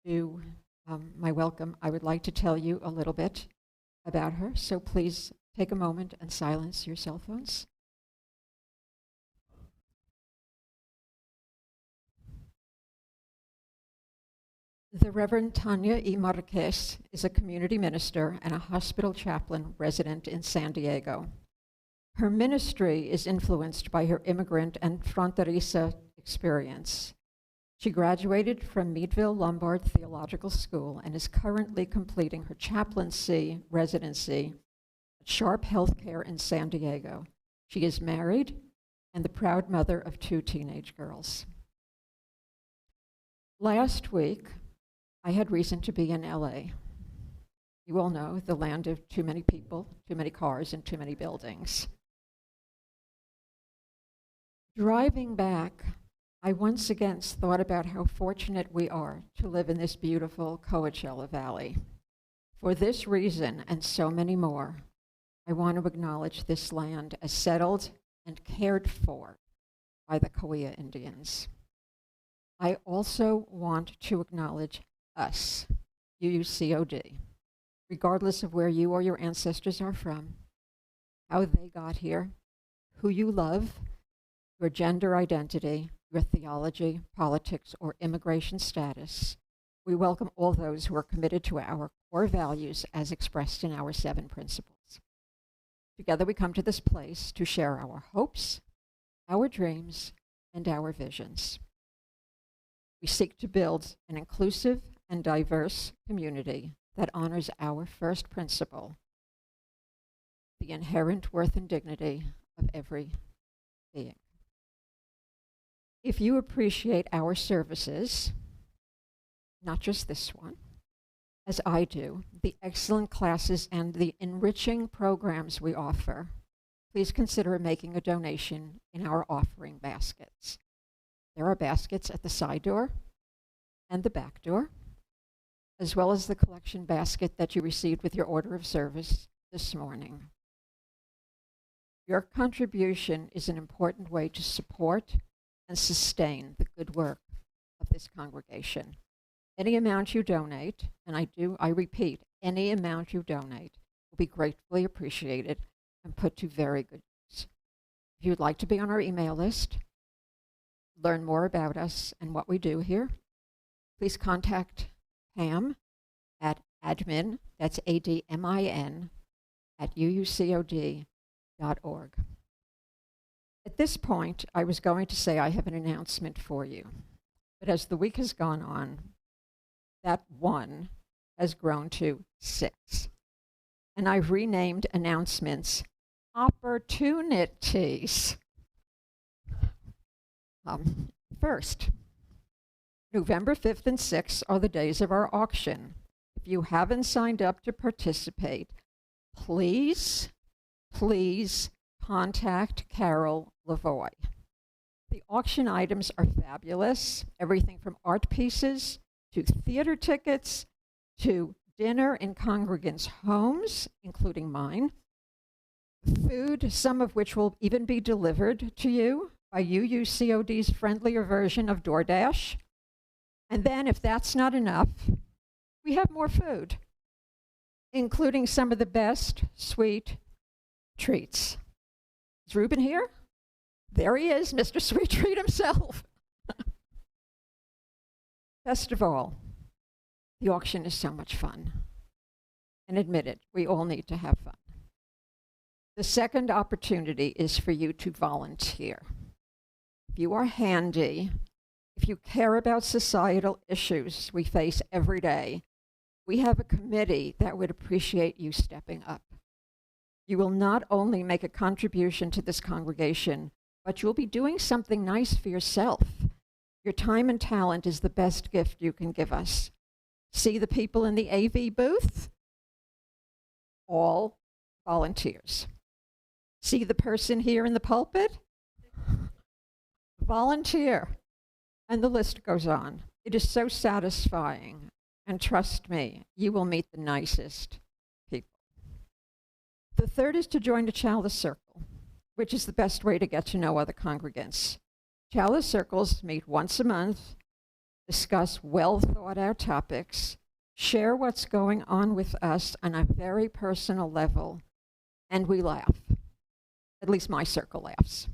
do my welcome, I would like to tell you a little bit about her. So please take a moment and silence your cell phones. The Reverend Tania Márquez is a community minister and a hospital chaplain resident in San Diego. Her ministry is influenced by her immigrant and fronteriza experience. She graduated from Meadville Lombard Theological School and is currently completing her chaplaincy residency at Sharp Healthcare in San Diego. She is married and the proud mother of 2 teenage girls. Last week, I had reason to be in LA. You all know, the land of too many people, too many cars, and too many buildings. Driving back, I once again thought about how fortunate we are to live in this beautiful Coachella Valley. For this reason, and so many more, I want to acknowledge this land as settled and cared for by the Cahuilla Indians. I also want to acknowledge us, UUCOD, regardless of where you or your ancestors are from, how they got here, who you love, your gender identity, your theology, politics, or immigration status. We welcome all those who are committed to our core values as expressed in our 7 principles. Together we come to this place to share our hopes, our dreams, and our visions. We seek to build an inclusive and diverse community that honors our first principle, the inherent worth and dignity of every being. If you appreciate our services, not just this one, as I do, the excellent classes and the enriching programs we offer, please consider making a donation in our offering baskets. There are baskets at the side door and the back door, as well as the collection basket that you received with your order of service this morning. Your contribution is an important way to support and sustain the good work of this congregation. Any amount you donate, and I repeat, any amount you donate will be gratefully appreciated and put to very good use. If you'd like to be on our email list, learn more about us and what we do here, please contact Pam at admin, that's ADMIN, at uucod.org. At this point, I was going to say I have an announcement for you, but as the week has gone on, that 1 has grown to 6. And I've renamed announcements opportunities. First, November 5th and 6th are the days of our auction. If you haven't signed up to participate, please contact Carol Lavoie. The auction items are fabulous, everything from art pieces to theater tickets to dinner in congregants' homes, including mine, food, some of which will even be delivered to you by UUCOD's friendlier version of DoorDash. And then, if that's not enough, we have more food, including some of the best sweet treats. Is Ruben here? There he is, Mr. Sweet Treat himself. Best of all, the auction is so much fun. And admit it, we all need to have fun. The second opportunity is for you to volunteer. If you are handy, if you care about societal issues we face every day, we have a committee that would appreciate you stepping up. You will not only make a contribution to this congregation, but you'll be doing something nice for yourself. Your time and talent is the best gift you can give us. See the people in the AV booth? All volunteers. See the person here in the pulpit? Volunteer. And the list goes on. It is so satisfying. And trust me, you will meet the nicest people. The third is to join the Chalice Circle, which is the best way to get to know other congregants. Chalice circles meet once a month discuss well thought out topics, share what's going on with us on a very personal level, and we laugh. At least my circle laughs.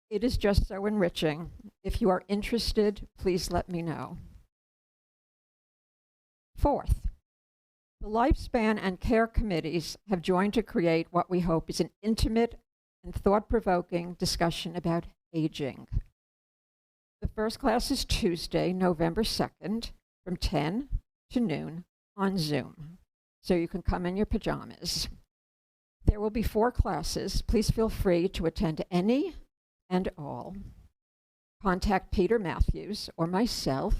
It is just so enriching. If you are interested, please let me know. Fourth, the Lifespan and Care Committees have joined to create what we hope is an intimate and thought-provoking discussion about aging. The first class is Tuesday, November 2nd, from 10 to noon on Zoom, so you can come in your pajamas. There will be 4 classes. Please feel free to attend any and all. Contact Peter Matthews or myself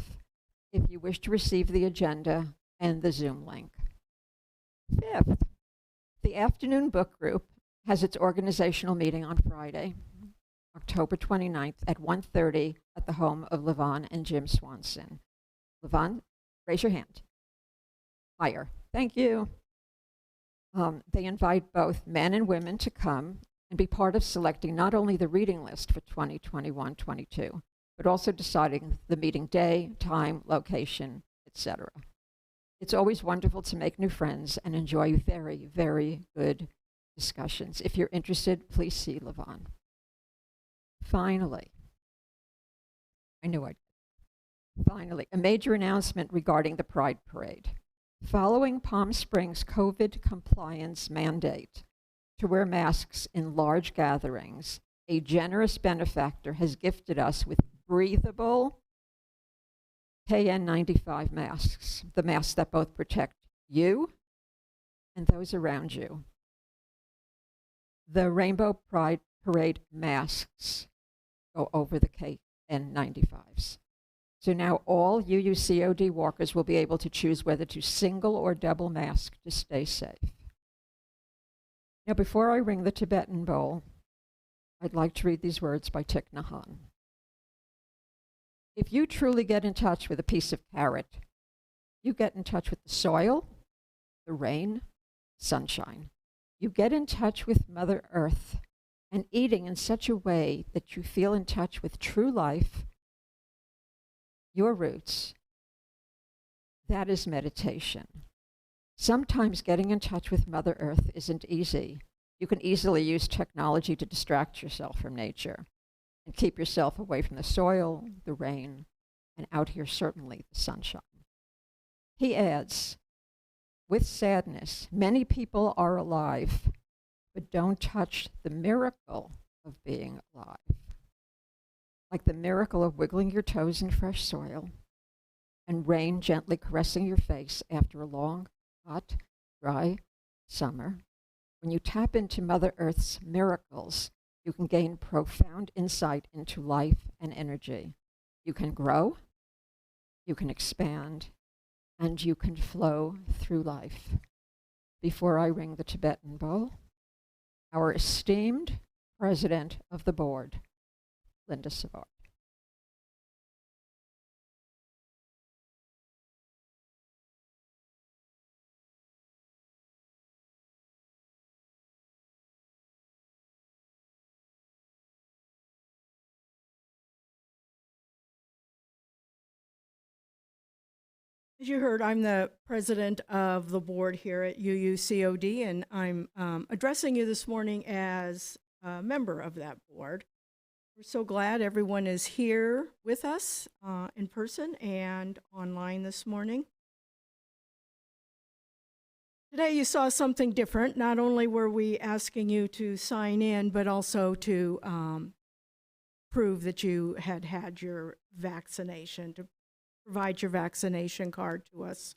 if you wish to receive the agenda and the Zoom link. Fifth, the afternoon book group has its organizational meeting on Friday, October 29th at 1:30 at the home of Levon and Jim Swanson. Levon, raise your hand. Higher. Thank you. They invite both men and women to come and be part of selecting not only the reading list for 2021-22, but also deciding the meeting day, time, location, etc. It's always wonderful to make new friends and enjoy very, very good discussions. If you're interested, please see Levon. Finally, a major announcement regarding the Pride Parade. Following Palm Springs' COVID compliance mandate to wear masks in large gatherings, a generous benefactor has gifted us with breathable KN95 masks, the masks that both protect you and those around you. The Rainbow Pride Parade masks go over the KN95s. So now all UUCOD walkers will be able to choose whether to single or double mask to stay safe. Now, before I ring the Tibetan bowl, I'd like to read these words by Thich Nhat Hanh. If you truly get in touch with a piece of carrot, you get in touch with the soil, the rain, sunshine. You get in touch with Mother Earth and eating in such a way that you feel in touch with true life, your roots. That is meditation. Sometimes getting in touch with Mother Earth isn't easy. You can easily use technology to distract yourself from nature and keep yourself away from the soil, the rain, and out here certainly the sunshine. He adds, with sadness, many people are alive, but don't touch the miracle of being alive. Like the miracle of wiggling your toes in fresh soil and rain gently caressing your face after a long, hot, dry summer. When you tap into Mother Earth's miracles, you can gain profound insight into life and energy. You can grow, you can expand, and you can flow through life. Before I ring the Tibetan bowl, our esteemed president of the board, Linda Savard. As you heard, I'm the president of the board here at UUCOD, and I'm addressing you this morning as a member of that board. We're so glad everyone is here with us in person and online this morning. Today you saw something different. Not only were we asking you to sign in, but also to prove that you had had your vaccination, to provide your vaccination card to us.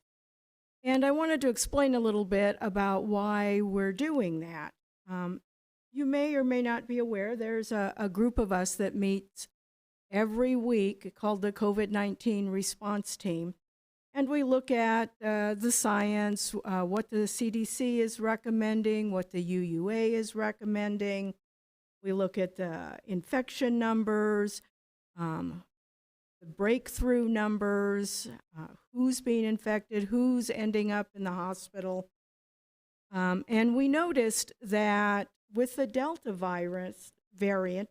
And I wanted to explain a little bit about why we're doing that. You may or may not be aware, there's a group of us that meets every week called the COVID-19 Response Team. And we look at the science, what the CDC is recommending, what the UUA is recommending. We look at the infection numbers, the breakthrough numbers, who's being infected, who's ending up in the hospital. And we noticed that with the Delta variant,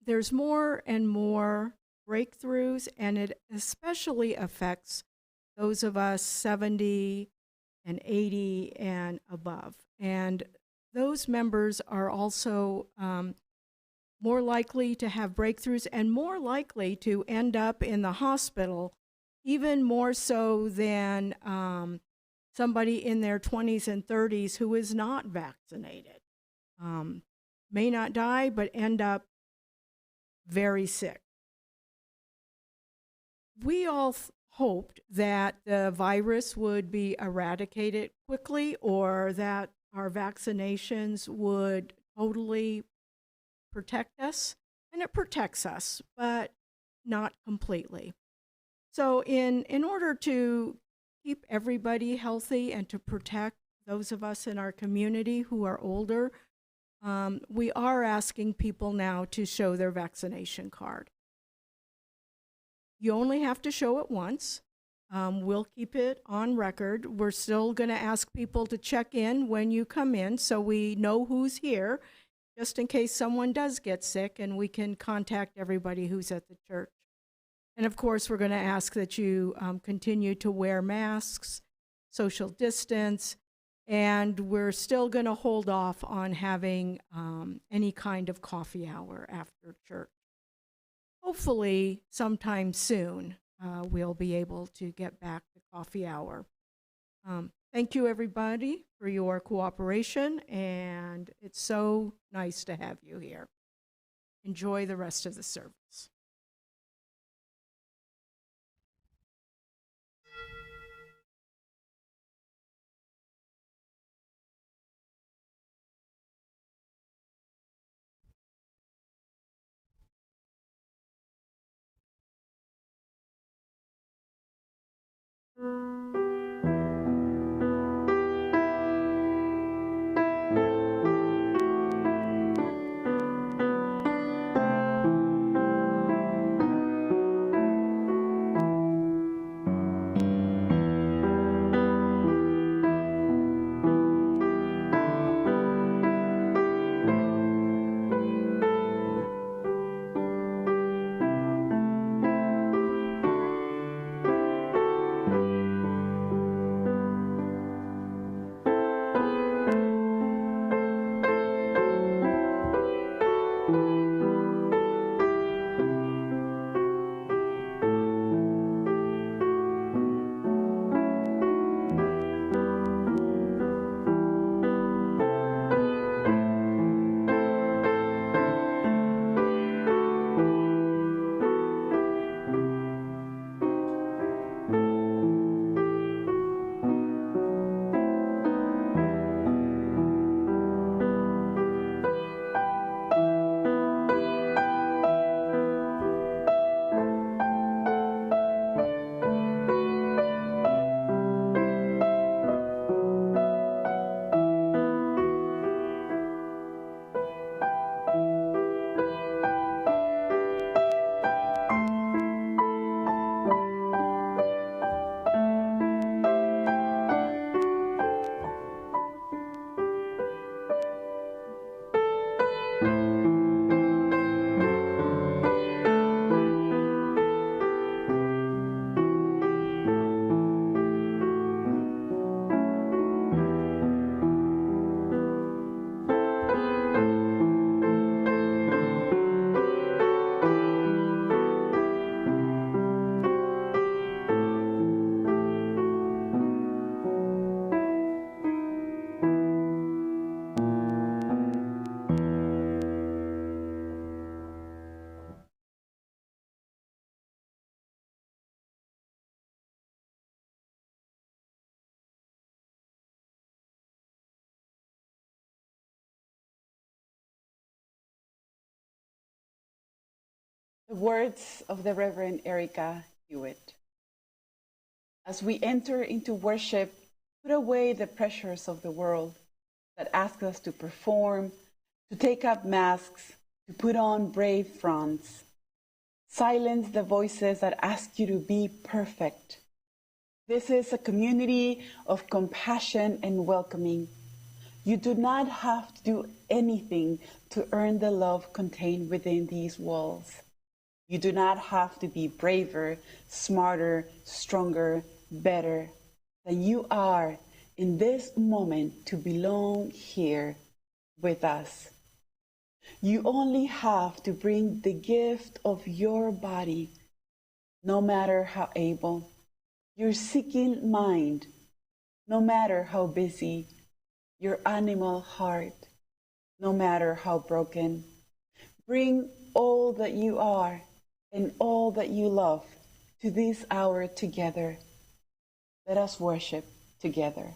there's more and more breakthroughs, and it especially affects those of us 70 and 80 and above. And those members are also more likely to have breakthroughs and more likely to end up in the hospital, even more so than somebody in their 20s and 30s who is not vaccinated. May not die, but end up very sick. We all hoped that the virus would be eradicated quickly, or that our vaccinations would totally protect us, and it protects us, but not completely. So in order to keep everybody healthy and to protect those of us in our community who are older, we are asking people now to show their vaccination card. You only have to show it once. We'll keep it on record. We're still going to ask people to check in when you come in so we know who's here, just in case someone does get sick and we can contact everybody who's at the church. And of course, we're going to ask that you continue to wear masks, social distance, and we're still going to hold off on having any kind of coffee hour after church. Hopefully, sometime soon, we'll be able to get back to coffee hour. Thank you, everybody, for your cooperation, and it's so nice to have you here. Enjoy the rest of the service. The words of the Reverend Erica Hewitt. As we enter into worship, put away the pressures of the world that ask us to perform, to take up masks, to put on brave fronts. Silence the voices that ask you to be perfect. This is a community of compassion and welcoming. You do not have to do anything to earn the love contained within these walls. You do not have to be braver, smarter, stronger, better than you are in this moment to belong here with us. You only have to bring the gift of your body, no matter how able, your seeking mind, no matter how busy, your animal heart, no matter how broken. Bring all that you are and all that you love to this hour together. Let us worship together.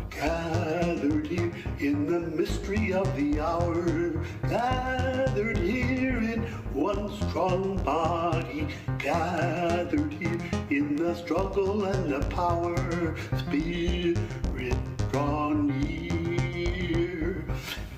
Gathered here in the mystery of the hour, gathered here in one strong body, gathered here in the struggle and the power, Spirit draw near.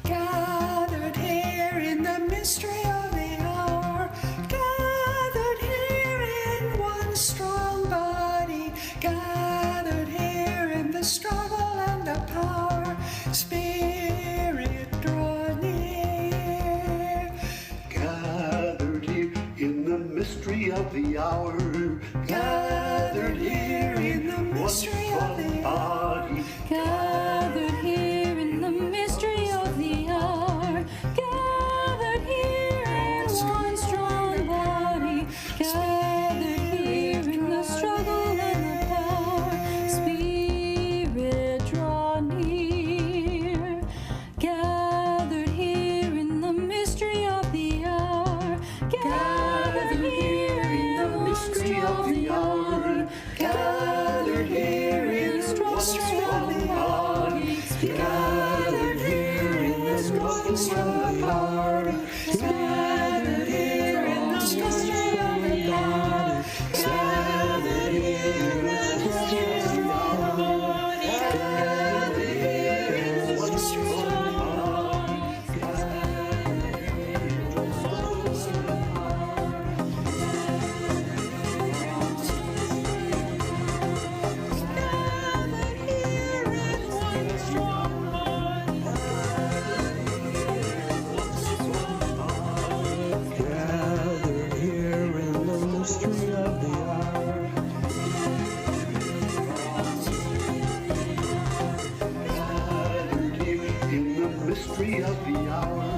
Gathered here in the mystery of the hour, gathered here in one strong body, gathered here in the struggle and the power, Spirit draw near. Gathered here in the mystery of the hour, Gathered here in the mystery of the hour, gathered here in the mystery of the hour, gathered here in one strong body, gathered here in the struggle and the power, Spirit draw near. Gathered here in the mystery of the hour, gathered here in the mystery of the hour, gathered here in the strong body, gathered here in this one strong body, gathered here in the mystery of the hour, gathered here in the mystery of the hour, gathered here in the mystery of the hour, gathered here in the mystery of the gathered here in the mystery of the hour. Gathered here in the mystery of the hour.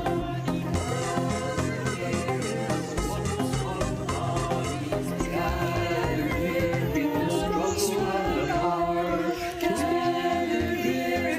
Gathered here in the struggle and the power. Gathered here in the struggle and the power. Gathered here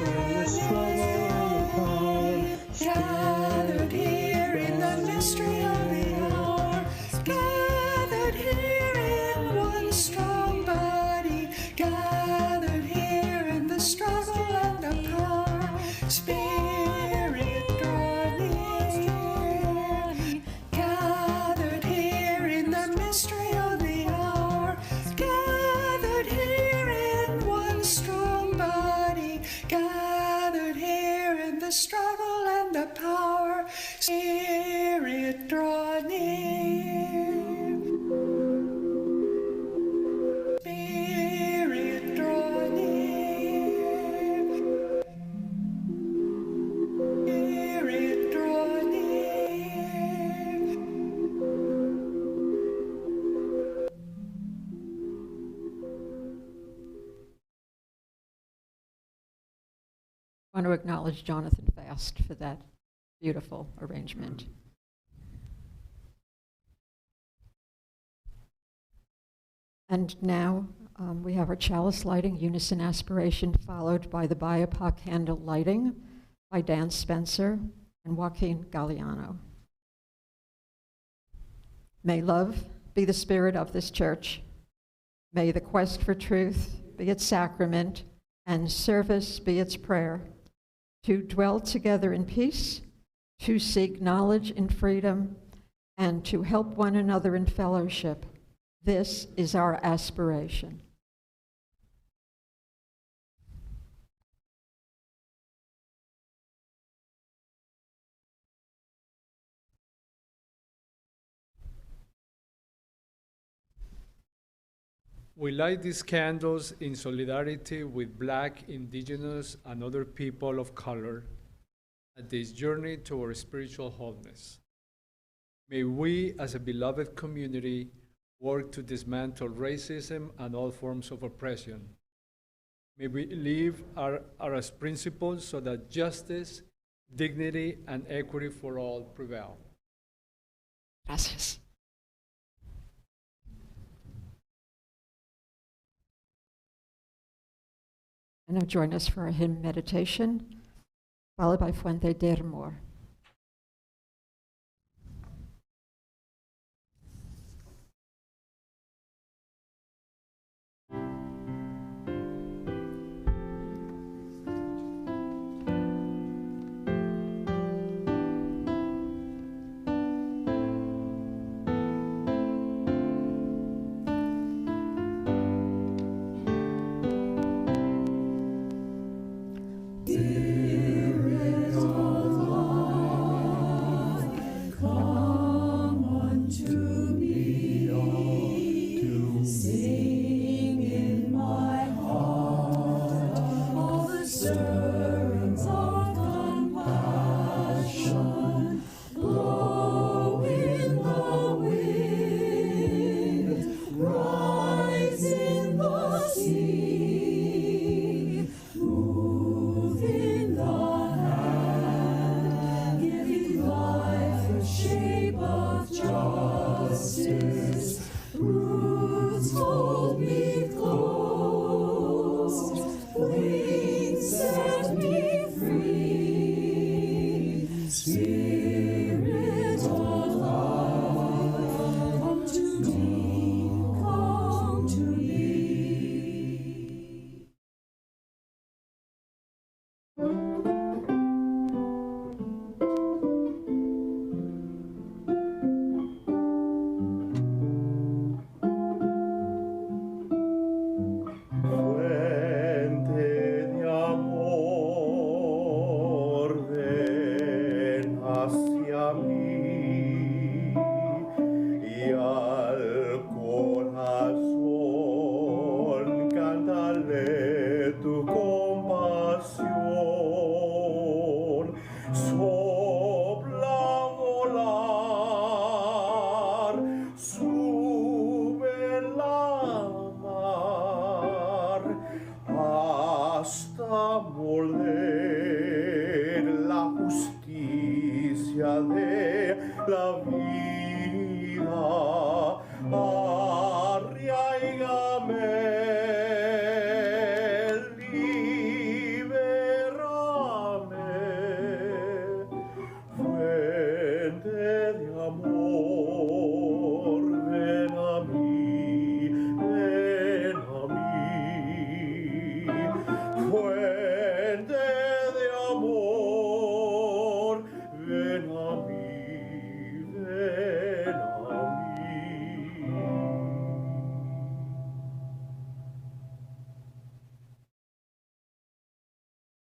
in the struggle and the power. Gathered here in the mystery of the hour, gathered here in one strong body, gathered here in the struggle and the power, Spirit draw near. Gathered here in the mystery of the hour, gathered here in one strong body, gathered here in the struggle and the power, Spirit draw near. Spirit draw near. Spirit draw near. I want to acknowledge Jonathan Fast for that beautiful arrangement. And now we have our chalice lighting, unison aspiration, followed by the BIPOC candle lighting by Dan Spencer and Joaquin Galliano. May love be the spirit of this church. May the quest for truth be its sacrament and service be its prayer. To dwell together in peace, to seek knowledge in freedom, and to help one another in fellowship. This is our aspiration. We light these candles in solidarity with Black, Indigenous, and other people of color at this journey toward spiritual wholeness. May we, as a beloved community, work to dismantle racism and all forms of oppression. May we live our principles so that justice, dignity, and equity for all prevail. Gracias. And now join us for a hymn meditation, followed by Fuente del Amor.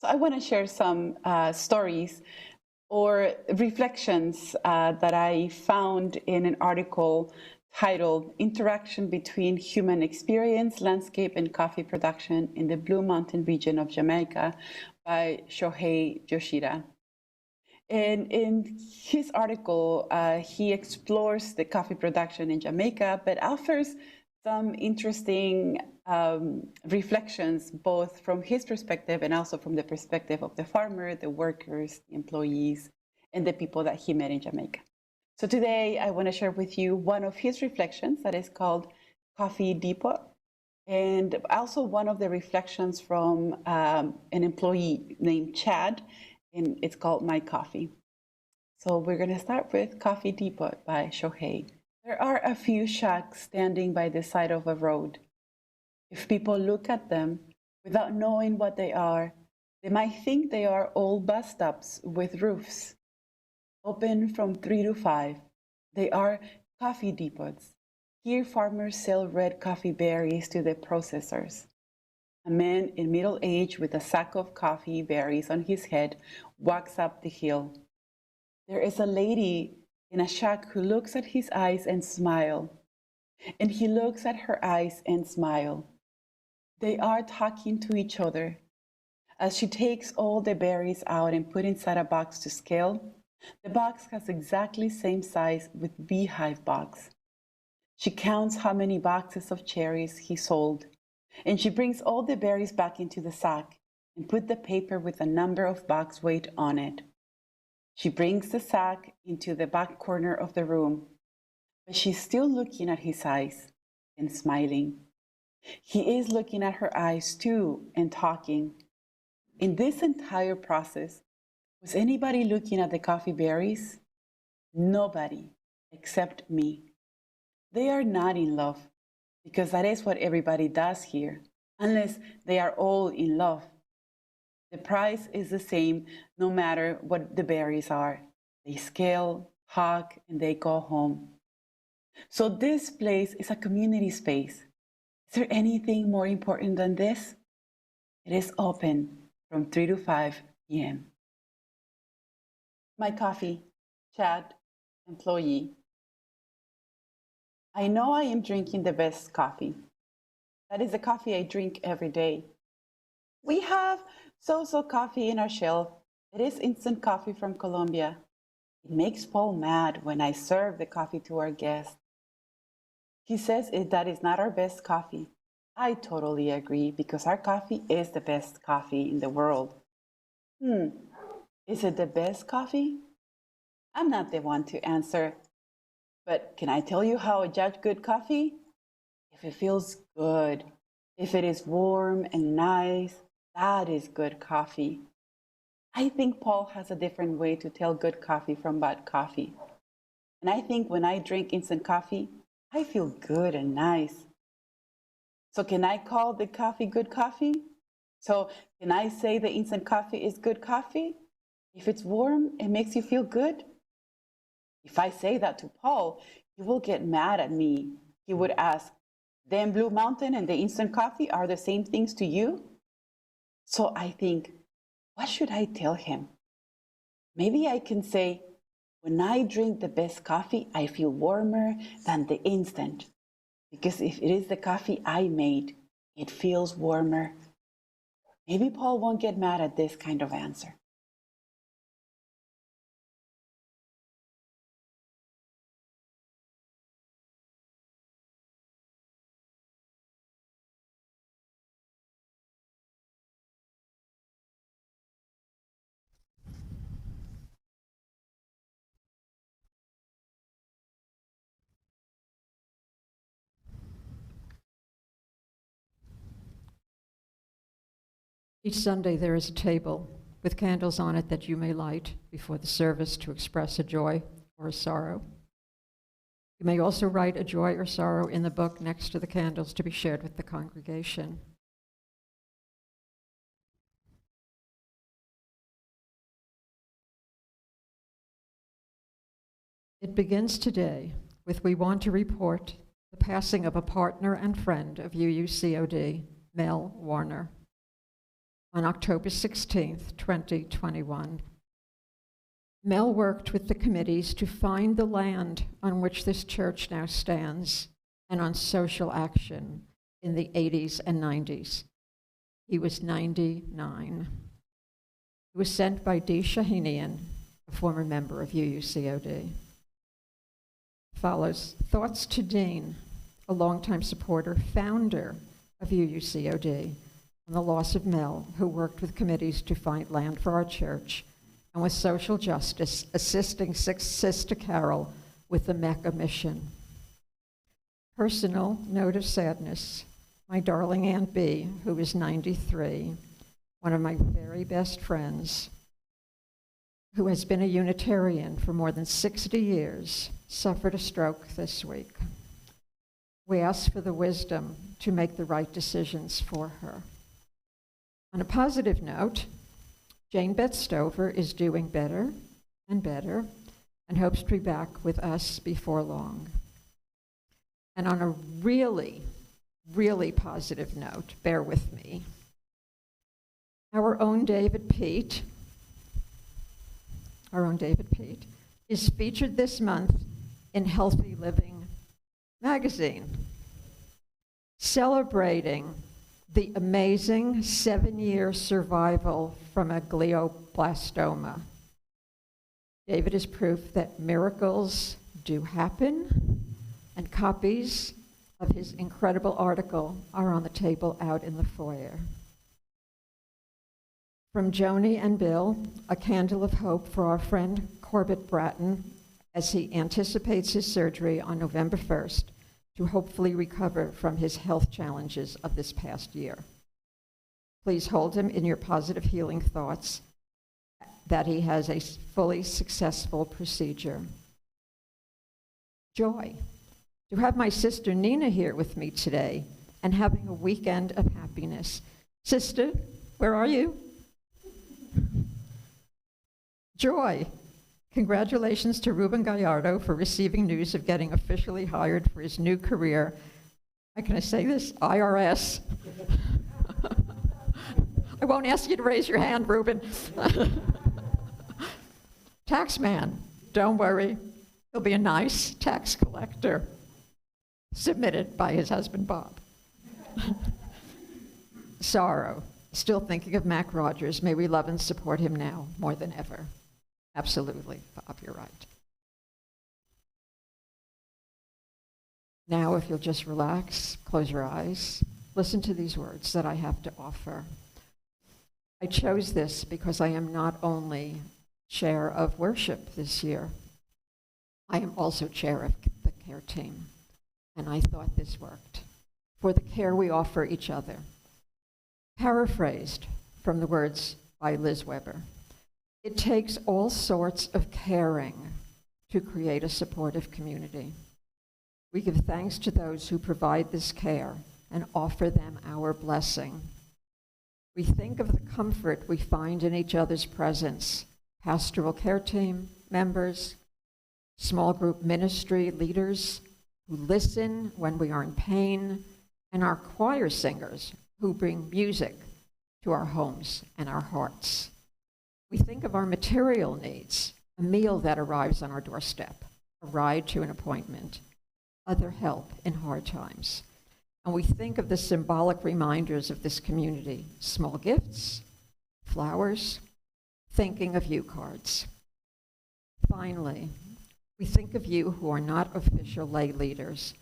So I want to share some stories or reflections that I found in an article titled Interaction Between Human Experience, Landscape, and Coffee Production in the Blue Mountain region of Jamaica by Shohei Yoshida. And in his article, he explores the coffee production in Jamaica, but offers some interesting reflections, both from his perspective and also from the perspective of the farmer, the workers, the employees, and the people that he met in Jamaica. So today I want to share with you one of his reflections that is called Coffee Depot, and also one of the reflections from an employee named Chad, and it's called My Coffee. So we're going to start with Coffee Depot by Shohei. There are a few shacks standing by the side of a road. If people look at them without knowing what they are, they might think they are old bus stops with roofs. Open from 3 to 5, they are coffee depots. Here farmers sell red coffee berries to the processors. A man in middle age with a sack of coffee berries on his head walks up the hill. There is a lady in a shack who looks at his eyes and smiles. and he looks at her eyes and smiles. They are talking to each other. As she takes all the berries out and put inside a box to scale, the box has exactly same size with beehive box. She counts how many boxes of cherries he sold, and she brings all the berries back into the sack and put the paper with a number of box weight on it. She brings the sack into the back corner of the room, but she's still looking at his eyes and smiling. He is looking at her eyes too and talking. In this entire process, was anybody looking at the coffee berries? Nobody except me. They are not in love, because that is what everybody does here, unless they are all in love. The price is the same no matter what the berries are. They scale, hug, and they go home. So this place is a community space. Is there anything more important than this? It is open from 3 to 5 p.m. My coffee, Chad, employee. I know I am drinking the best coffee. That is the coffee I drink every day. We have so-so coffee in our shelf. It is instant coffee from Colombia. It makes Paul mad when I serve the coffee to our guests. He says that is not our best coffee. I totally agree, because our coffee is the best coffee in the world. Is it the best coffee? I'm not the one to answer, but can I tell you how I judge good coffee? If it feels good, if it is warm and nice, that is good coffee. I think Paul has a different way to tell good coffee from bad coffee. And I think when I drink instant coffee, I feel good and nice. So can I call the coffee good coffee? So can I say the instant coffee is good coffee? If it's warm, it makes you feel good? If I say that to Paul, he will get mad at me. He would ask, then Blue Mountain and the instant coffee are the same things to you? So I think, what should I tell him? Maybe I can say, when I drink the best coffee, I feel warmer than the instant. Because if it is the coffee I made, it feels warmer. Maybe Paul won't get mad at this kind of answer. Each Sunday there is a table with candles on it that you may light before the service to express a joy or a sorrow. You may also write a joy or sorrow in the book next to the candles to be shared with the congregation. It begins today with we want to report the passing of a partner and friend of UUCOD, Mel Warner, on October 16th, 2021. Mel worked with the committees to find the land on which this church now stands and on social action in the 80s and 90s. He was 99. He was sent by Dee Shahinian, a former member of UUCOD. Follows thoughts to Dean, a longtime supporter, founder of UUCOD, on the loss of Mel, who worked with committees to find land for our church and with social justice, assisting Sister Carol with the Mecca mission. Personal note of sadness, my darling Aunt Bee, who is 93, one of my very best friends, who has been a Unitarian for more than 60 years, suffered a stroke this week. We ask for the wisdom to make the right decisions for her. On a positive note, Jane Beth Stover is doing better and better and hopes to be back with us before long. And on a really, really positive note, bear with me, our own David Pete is featured this month in Healthy Living magazine, celebrating the amazing 7-year survival from a glioblastoma. David is proof that miracles do happen, and copies of his incredible article are on the table out in the foyer. From Joni and Bill, a candle of hope for our friend Corbett Bratton as he anticipates his surgery on November 1st to hopefully recover from his health challenges of this past year. Please hold him in your positive healing thoughts that he has a fully successful procedure. Joy to have my sister Nina here with me today and having a weekend of happiness. Sister, where are you? Joy, congratulations to Ruben Gallardo for receiving news of getting officially hired for his new career. Can I say this? IRS. I won't ask you to raise your hand, Ruben. Taxman, don't worry. He'll be a nice tax collector. Submitted by his husband, Bob. Sorrow, still thinking of Mac Rogers. May we love and support him now more than ever. Absolutely, Bob, you're right. Now, if you'll just relax, close your eyes, listen to these words that I have to offer. I chose this because I am not only chair of worship this year, I am also chair of the care team, and I thought this worked. For the care we offer each other. Paraphrased from the words by Liz Weber, it takes all sorts of caring to create a supportive community. We give thanks to those who provide this care and offer them our blessing. We think of the comfort we find in each other's presence, pastoral care team members, small group ministry leaders who listen when we are in pain, and our choir singers who bring music to our homes and our hearts. We think of our material needs, a meal that arrives on our doorstep, a ride to an appointment, other help in hard times. And we think of the symbolic reminders of this community, small gifts, flowers, thinking of you cards. Finally, we think of you who are not official lay leaders,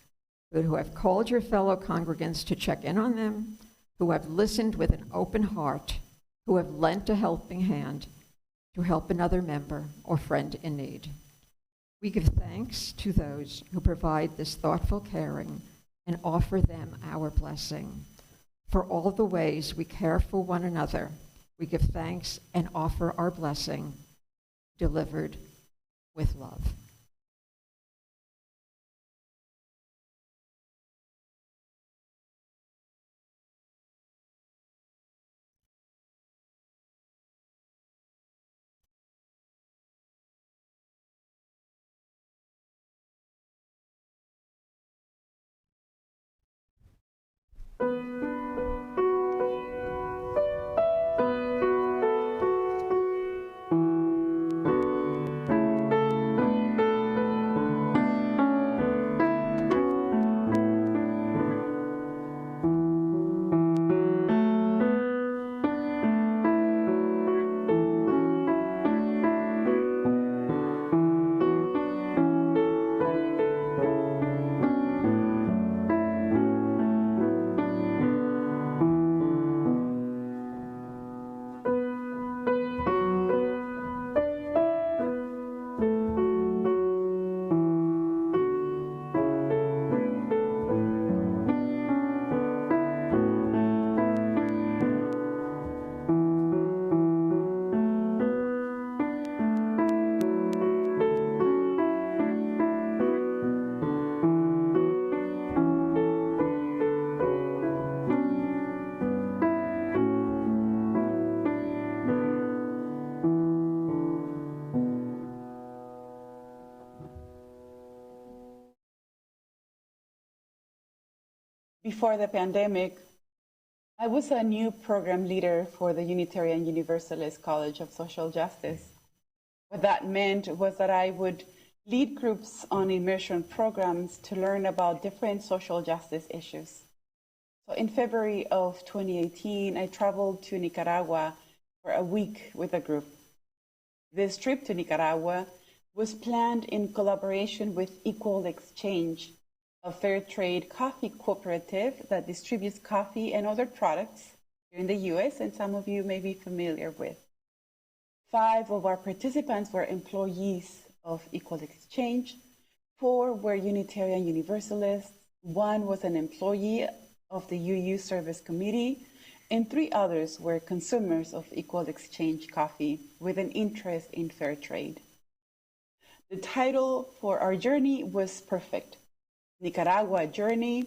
but who have called your fellow congregants to check in on them, who have listened with an open heart, who have lent a helping hand to help another member or friend in need. We give thanks to those who provide this thoughtful caring and offer them our blessing. For all the ways we care for one another, we give thanks and offer our blessing, delivered with love. Before the pandemic, I was a new program leader for the Unitarian Universalist College of Social Justice. What that meant was that I would lead groups on immersion programs to learn about different social justice issues. So in February of 2018, I traveled to Nicaragua for a week with a group. This trip to Nicaragua was planned in collaboration with Equal Exchange, a fair trade coffee cooperative that distributes coffee and other products here in the US, and some of you may be familiar with. 5 of our participants were employees of Equal Exchange, 4 were Unitarian Universalists, 1 was an employee of the UU Service Committee, and 3 others were consumers of Equal Exchange coffee with an interest in fair trade. The title for our journey was perfect: Nicaragua Journey,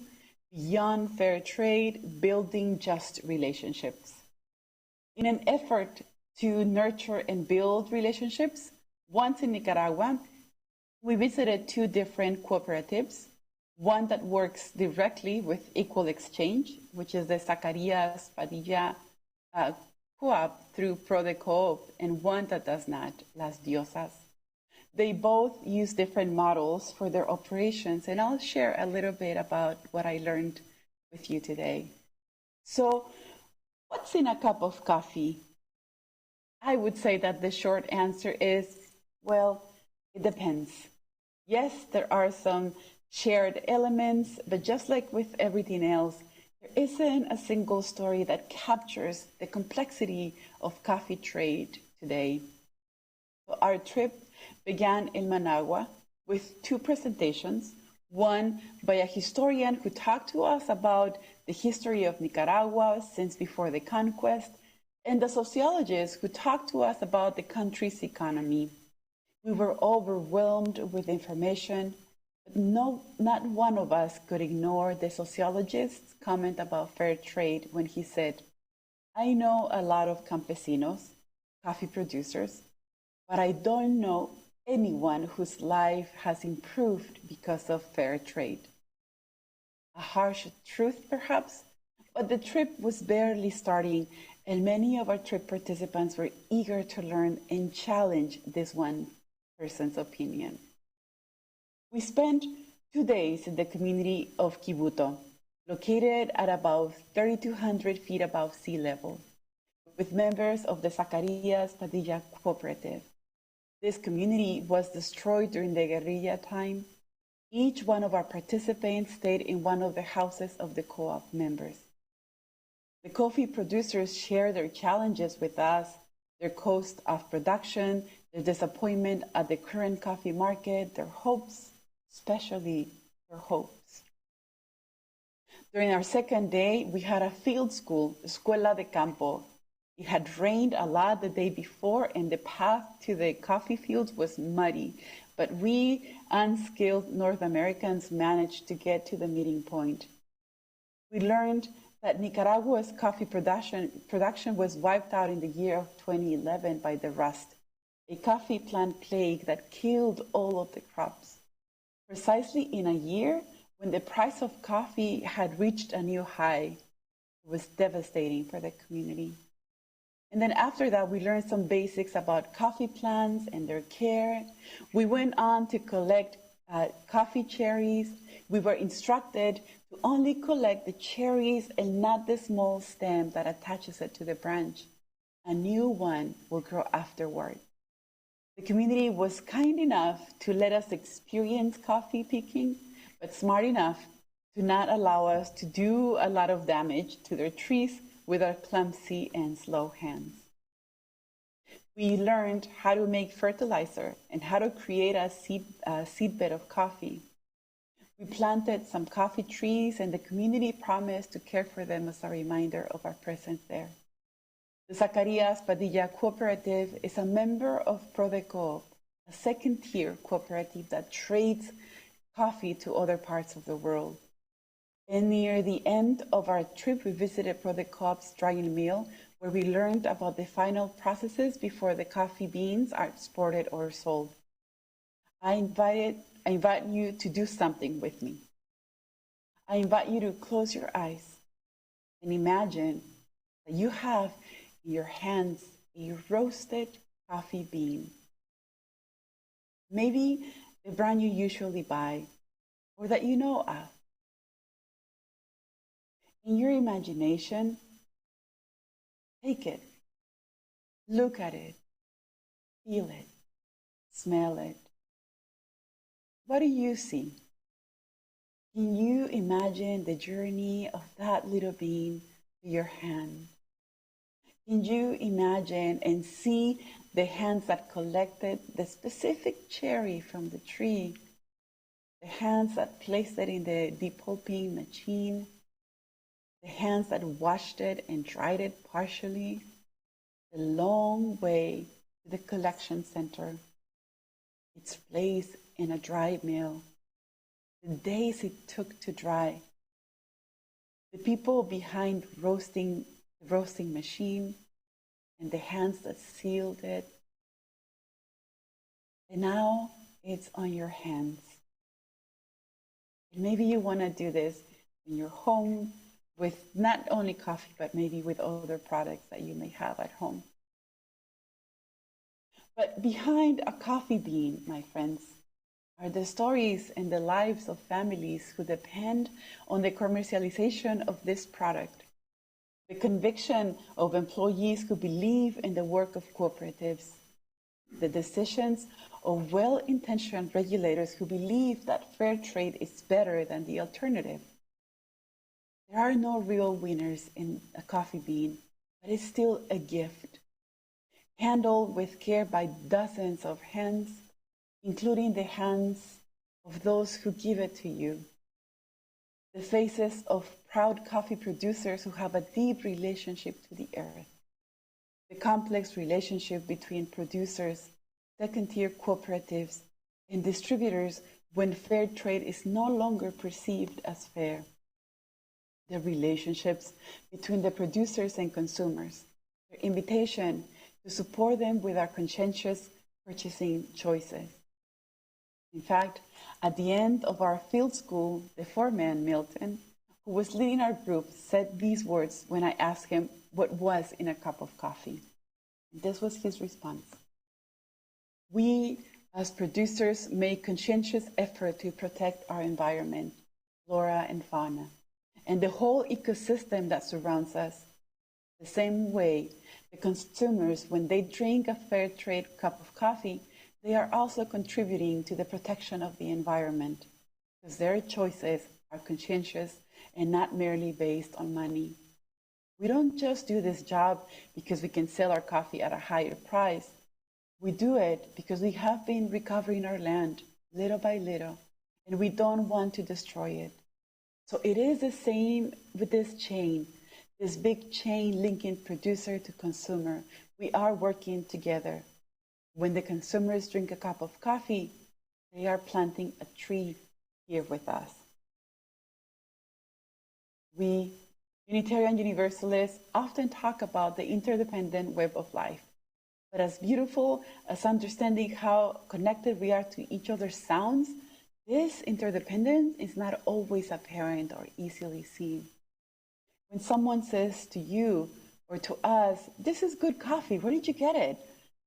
Beyond Fair Trade, Building Just Relationships. In an effort to nurture and build relationships, once in Nicaragua, we visited 2 different cooperatives, one that works directly with Equal Exchange, which is the Zacarías Padilla co-op through ProDeCoop, and one that does not, Las Diosas. They both use different models for their operations, and I'll share a little bit about what I learned with you today. So, what's in a cup of coffee? I would say that the short answer is, well, it depends. Yes, there are some shared elements, but just like with everything else, there isn't a single story that captures the complexity of coffee trade today. So our trip began in Managua with 2 presentations, one by a historian who talked to us about the history of Nicaragua since before the conquest, and a sociologist who talked to us about the country's economy. We were overwhelmed with information, but not one of us could ignore the sociologist's comment about fair trade when he said, "I know a lot of campesinos, coffee producers, but I don't know anyone whose life has improved because of fair trade." A harsh truth, perhaps, but the trip was barely starting, and many of our trip participants were eager to learn and challenge this one person's opinion. We spent 2 days in the community of Quibuto, located at about 3,200 feet above sea level, with members of the Zacarías Padilla cooperative. This community was destroyed during the guerrilla time. Each one of our participants stayed in one of the houses of the co-op members. The coffee producers shared their challenges with us, their cost of production, their disappointment at the current coffee market, their hopes, especially their hopes. During our second day, we had a field school, Escuela de Campo. It had rained a lot the day before, and the path to the coffee fields was muddy, but we unskilled North Americans managed to get to the meeting point. We learned that Nicaragua's coffee production was wiped out in the year of 2011 by the rust, a coffee plant plague that killed all of the crops. Precisely in a year when the price of coffee had reached a new high, it was devastating for the community. And then after that, we learned some basics about coffee plants and their care. We went on to collect coffee cherries. We were instructed to only collect the cherries and not the small stem that attaches it to the branch. A new one will grow afterward. The community was kind enough to let us experience coffee picking, but smart enough to not allow us to do a lot of damage to their trees with our clumsy and slow hands. We learned how to make fertilizer and how to create a seedbed of coffee. We planted some coffee trees, and the community promised to care for them as a reminder of our presence there. The Zacarías Padilla Cooperative is a member of ProDeCoop, a second-tier cooperative that trades coffee to other parts of the world. And near the end of our trip, we visited ProDeCoop's drying mill, where we learned about the final processes before the coffee beans are exported or sold. I invite you to do something with me. I invite you to close your eyes and imagine that you have in your hands a roasted coffee bean. Maybe a brand you usually buy or that you know of. In your imagination, take it, look at it, feel it, smell it. What do you see? Can you imagine the journey of that little bean to your hand? Can you imagine and see the hands that collected the specific cherry from the tree, the hands that placed it in the depulping machine, the hands that washed it and dried it partially, the long way to the collection center, its place in a dry mill, the days it took to dry, the people behind the roasting machine, and the hands that sealed it. And now it's on your hands. And maybe you want to do this in your home with not only coffee, but maybe with other products that you may have at home. But behind a coffee bean, my friends, are the stories and the lives of families who depend on the commercialization of this product, the conviction of employees who believe in the work of cooperatives, the decisions of well-intentioned regulators who believe that fair trade is better than the alternative. There are no real winners in a coffee bean, but it's still a gift, handled with care by dozens of hands, including the hands of those who give it to you, the faces of proud coffee producers who have a deep relationship to the earth, the complex relationship between producers, second-tier cooperatives, and distributors when fair trade is no longer perceived as fair, the relationships between the producers and consumers, their invitation to support them with our conscientious purchasing choices. In fact, at the end of our field school, the foreman, Milton, who was leading our group, said these words when I asked him what was in a cup of coffee. And this was his response. We, as producers, make conscientious effort to protect our environment, flora and fauna, and the whole ecosystem that surrounds us. The same way, the consumers, when they drink a fair trade cup of coffee, they are also contributing to the protection of the environment, because their choices are conscientious and not merely based on money. We don't just do this job because we can sell our coffee at a higher price. We do it because we have been recovering our land little by little, and we don't want to destroy it. So it is the same with this chain, this big chain linking producer to consumer. We are working together. When the consumers drink a cup of coffee, they are planting a tree here with us. We, Unitarian Universalists, often talk about the interdependent web of life. But as beautiful as understanding how connected we are to each other sounds, this interdependence is not always apparent or easily seen. When someone says to you or to us, "This is good coffee, where did you get it?"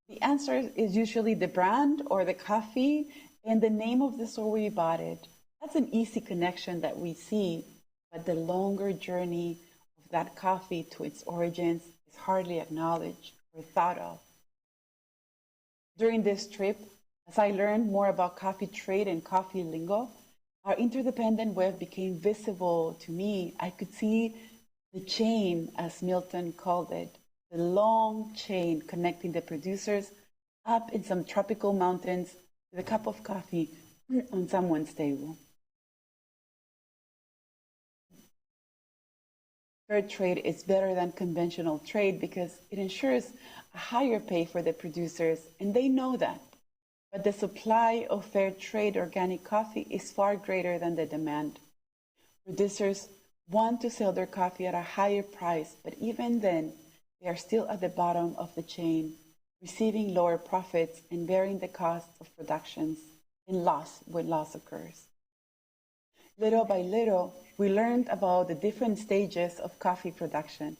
The answer is usually the brand or the coffee and the name of the store where you bought it. That's an easy connection that we see, but the longer journey of that coffee to its origins is hardly acknowledged or thought of. During this trip, as I learned more about coffee trade and coffee lingo, our interdependent web became visible to me. I could see the chain, as Milton called it, the long chain connecting the producers up in some tropical mountains with a cup of coffee on someone's table. Fair trade is better than conventional trade because it ensures a higher pay for the producers, and they know that. But the supply of fair trade organic coffee is far greater than the demand. Producers want to sell their coffee at a higher price, but even then, they are still at the bottom of the chain, receiving lower profits and bearing the costs of productions and loss when loss occurs. Little by little, we learned about the different stages of coffee production.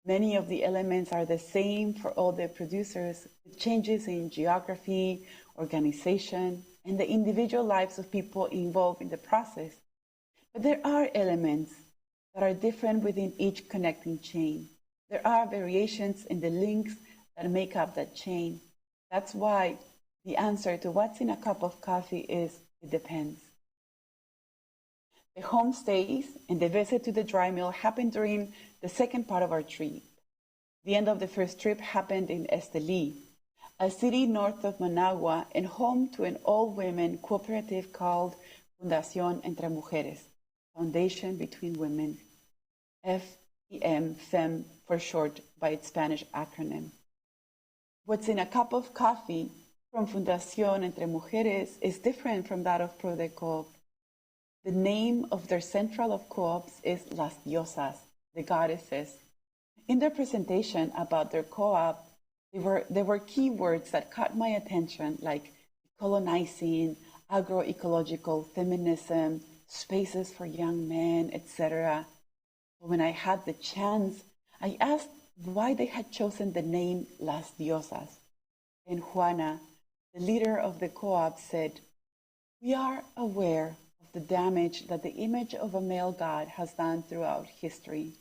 Many of the elements are the same for all the producers, with changes in geography, organization, and the individual lives of people involved in the process. But there are elements that are different within each connecting chain. There are variations in the links that make up that chain. That's why the answer to what's in a cup of coffee is, it depends. The homestays and the visit to the dry mill happened during the second part of our trip. The end of the first trip happened in Estelí, a city north of Managua and home to an all-women cooperative called Fundación Entre Mujeres, Foundation Between Women, FEM, FEM for short by its Spanish acronym. What's in a cup of coffee from Fundación Entre Mujeres is different from that of Prodecoop. The name of their central of co-ops is Las Diosas, the goddesses. In their presentation about their co-op, there were keywords that caught my attention, like colonizing, agroecological feminism, spaces for young men, etc. When I had the chance, I asked why they had chosen the name Las Diosas. And Juana, the leader of the co-op, said, "We are aware of the damage that the image of a male god has done throughout history,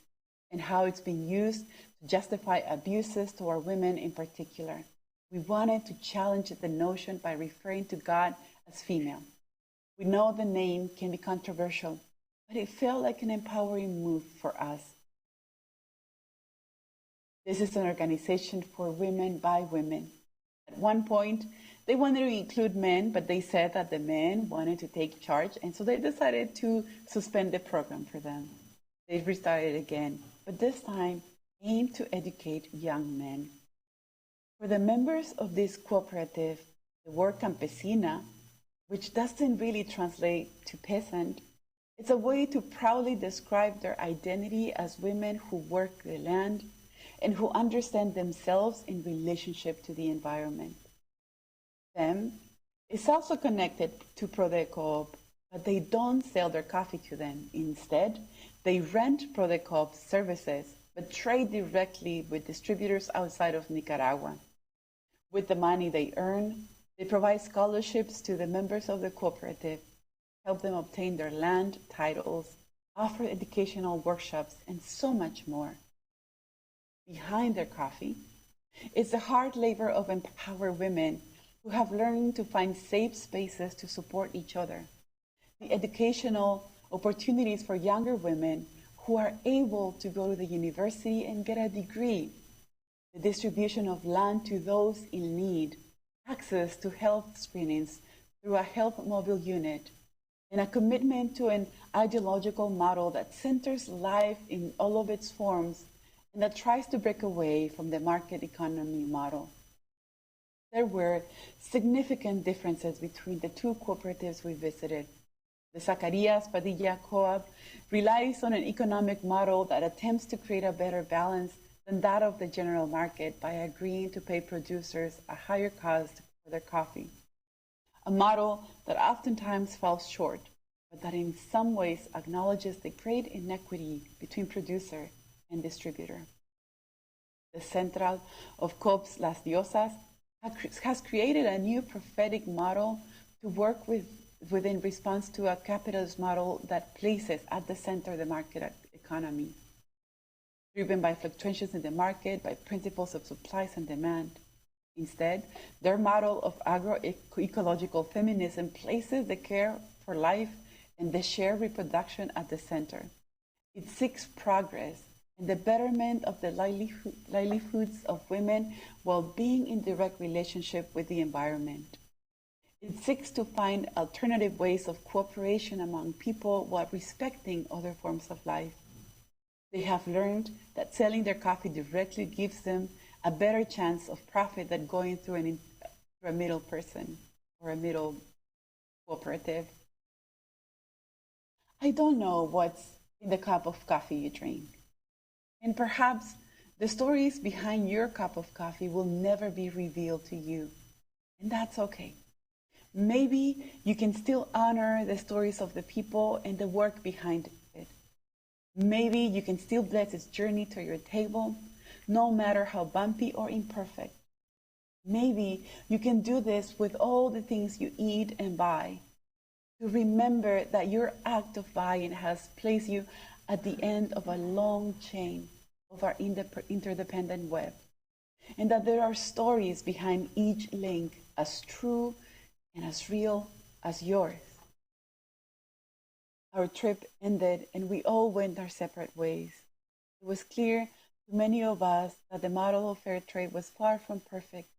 and how it's been used to justify abuses toward women in particular. We wanted to challenge the notion by referring to God as female. We know the name can be controversial, but it felt like an empowering move for us. This is an organization for women by women. At one point, they wanted to include men, but they said that the men wanted to take charge, and so they decided to suspend the program for them. They restarted again, but this time aimed to educate young men. For the members of this cooperative, the word campesina, which doesn't really translate to peasant, it's a way to proudly describe their identity as women who work the land and who understand themselves in relationship to the environment. FEM is also connected to Prodecoop, but they don't sell their coffee to them. Instead, they rent Prodecoop services, but trade directly with distributors outside of Nicaragua. With the money they earn, they provide scholarships to the members of the cooperative, help them obtain their land titles, offer educational workshops, and so much more. Behind their coffee is the hard labor of empowered women who have learned to find safe spaces to support each other, the educational opportunities for younger women who are able to go to the university and get a degree, the distribution of land to those in need, access to health screenings through a health mobile unit, and a commitment to an ideological model that centers life in all of its forms and that tries to break away from the market economy model. There were significant differences between the two cooperatives we visited. The Zacarias Padilla Co-op relies on an economic model that attempts to create a better balance than that of the general market by agreeing to pay producers a higher cost for their coffee. A model that oftentimes falls short, but that in some ways acknowledges the great inequity between producer and distributor. The Central of COP's Las Diosas has created a new prophetic model to work within response to a capitalist model that places at the center the market economy, driven by fluctuations in the market, by principles of supplies and demand. Instead, their model of agroecological feminism places the care for life and the shared reproduction at the center. It seeks progress and the betterment of the livelihoods of women while being in direct relationship with the environment. It seeks to find alternative ways of cooperation among people while respecting other forms of life. They have learned that selling their coffee directly gives them a better chance of profit than going through a middle person or a middle cooperative. I don't know what's in the cup of coffee you drink. And perhaps the stories behind your cup of coffee will never be revealed to you. And that's okay. Maybe you can still honor the stories of the people and the work behind it. Maybe you can still bless its journey to your table, no matter how bumpy or imperfect. Maybe you can do this with all the things you eat and buy. To remember that your act of buying has placed you at the end of a long chain of our interdependent web, and that there are stories behind each link as true and as real as yours. Our trip ended and we all went our separate ways. It was clear to many of us that the model of fair trade was far from perfect.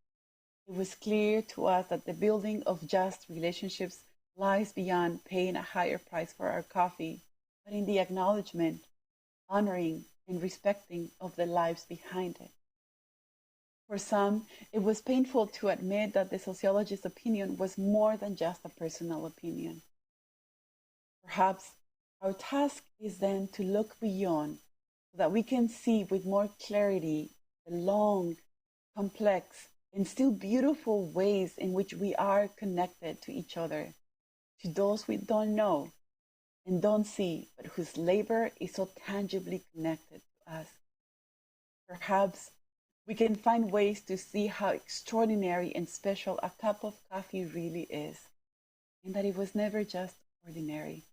It was clear to us that the building of just relationships lies beyond paying a higher price for our coffee, but in the acknowledgement, honoring, and respecting of the lives behind it. For some, it was painful to admit that the sociologist's opinion was more than just a personal opinion. Perhaps our task is then to look beyond so that we can see with more clarity the long, complex, and still beautiful ways in which we are connected to each other, to those we don't know and don't see, but whose labor is so tangibly connected to us. Perhaps we can find ways to see how extraordinary and special a cup of coffee really is, and that it was never just ordinary.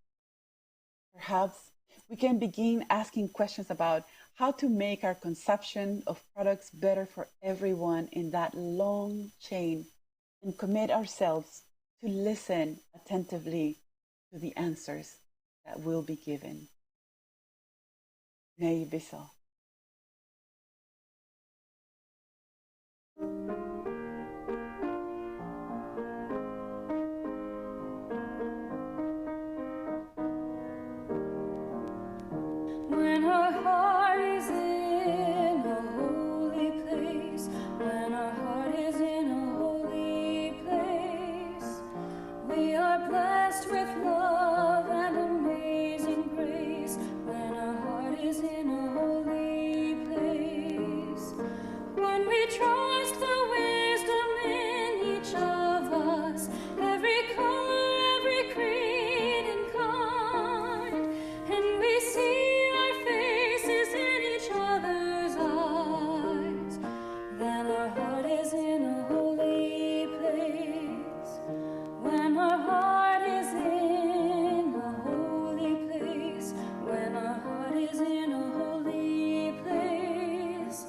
Perhaps we can begin asking questions about how to make our consumption of products better for everyone in that long chain, and commit ourselves to listen attentively to the answers that will be given. May it be so. When our heart is in a holy place, when our heart is in a holy place, we are blessed with love and amazing grace. When our heart is in a holy place, when we trust the wisdom in each of us, every color, every creed and kind, and we see our faces in each other's eyes, then our heart is in a holy place. When our heart is in a holy place, when our heart is in a holy place,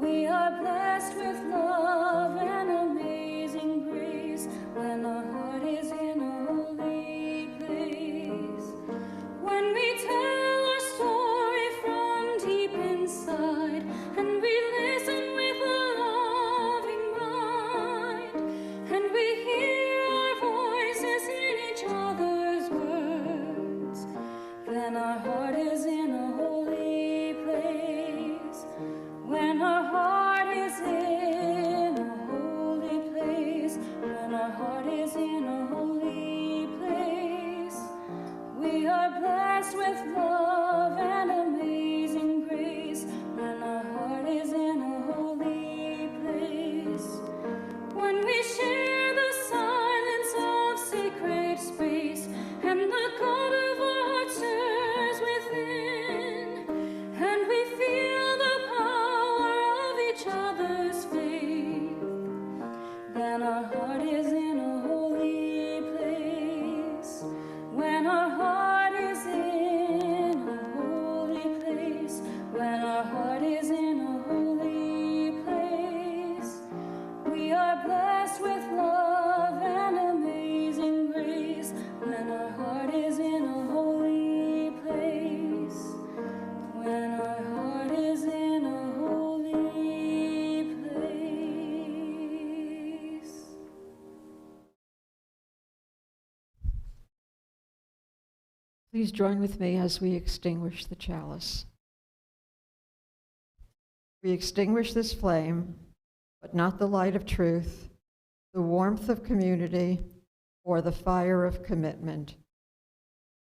we are blessed with love and amazing grace. When our heart is in a holy place, when we tell our story from deep inside, and we listen with a loving mind, and we hear our voices in each other's words, then our heart is in a holy place. When our heart is in a holy place, when our heart is in a holy place, we are blessed with love and amazing grace. When our heart is in a holy place, when we share the silence of sacred space, and the God of our heart stirs within, and we feel the power of each other's faith, then our heart is in a holy place. When our heart is in a holy place, when our heart is in a holy place, we are blessed with love and amazing grace. When our heart is in a holy place, when our heart is in a holy place. Please join with me as we extinguish the chalice. We extinguish this flame, but not the light of truth, the warmth of community, or the fire of commitment.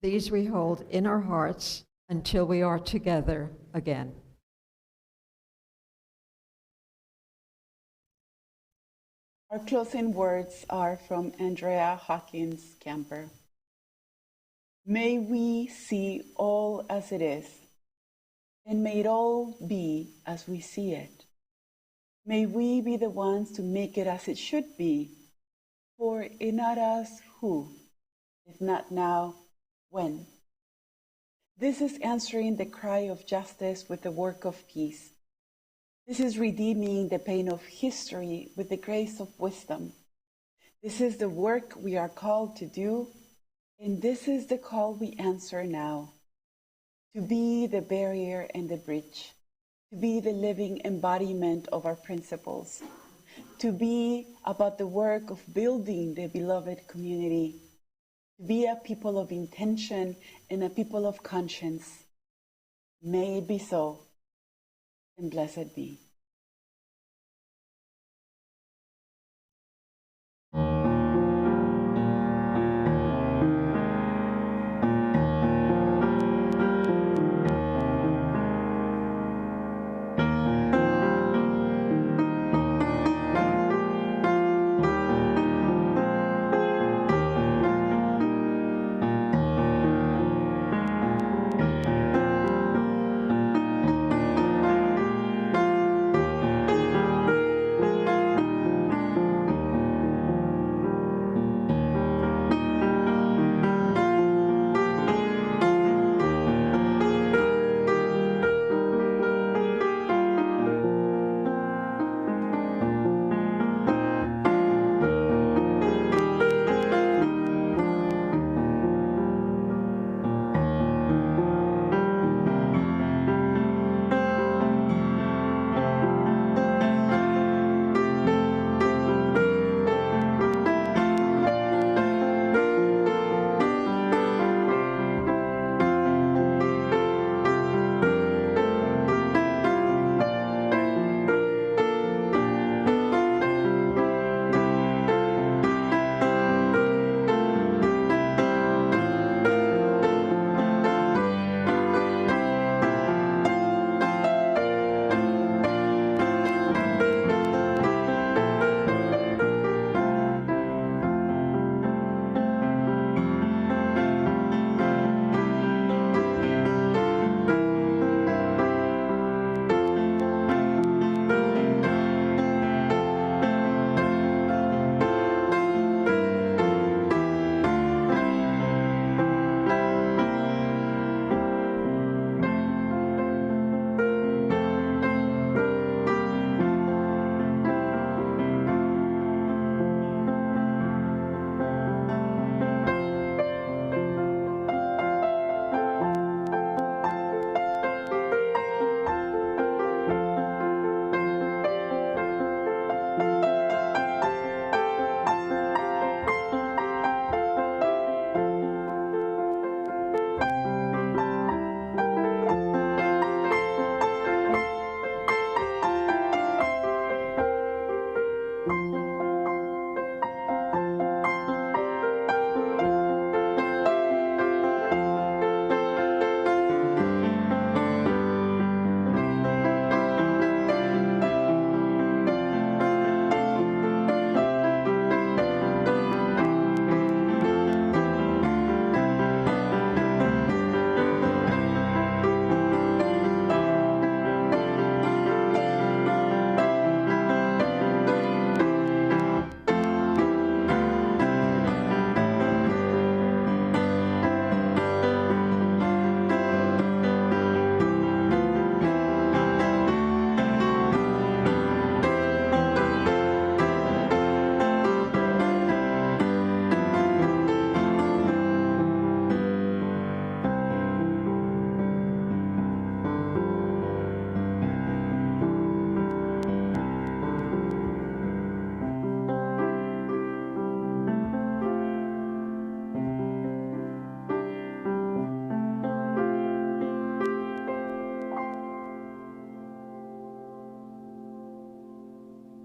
These we hold in our hearts until we are together again. Our closing words are from Andrea Hawkins Camper. May we see all as it is, and may it all be as we see it. May we be the ones to make it as it should be. For if not us, who? If not now, when? This is answering the cry of justice with the work of peace. This is redeeming the pain of history with the grace of wisdom. This is the work we are called to do, and this is the call we answer now. To be the barrier and the bridge, to be the living embodiment of our principles, to be about the work of building the beloved community, to be a people of intention and a people of conscience. May it be so, and blessed be.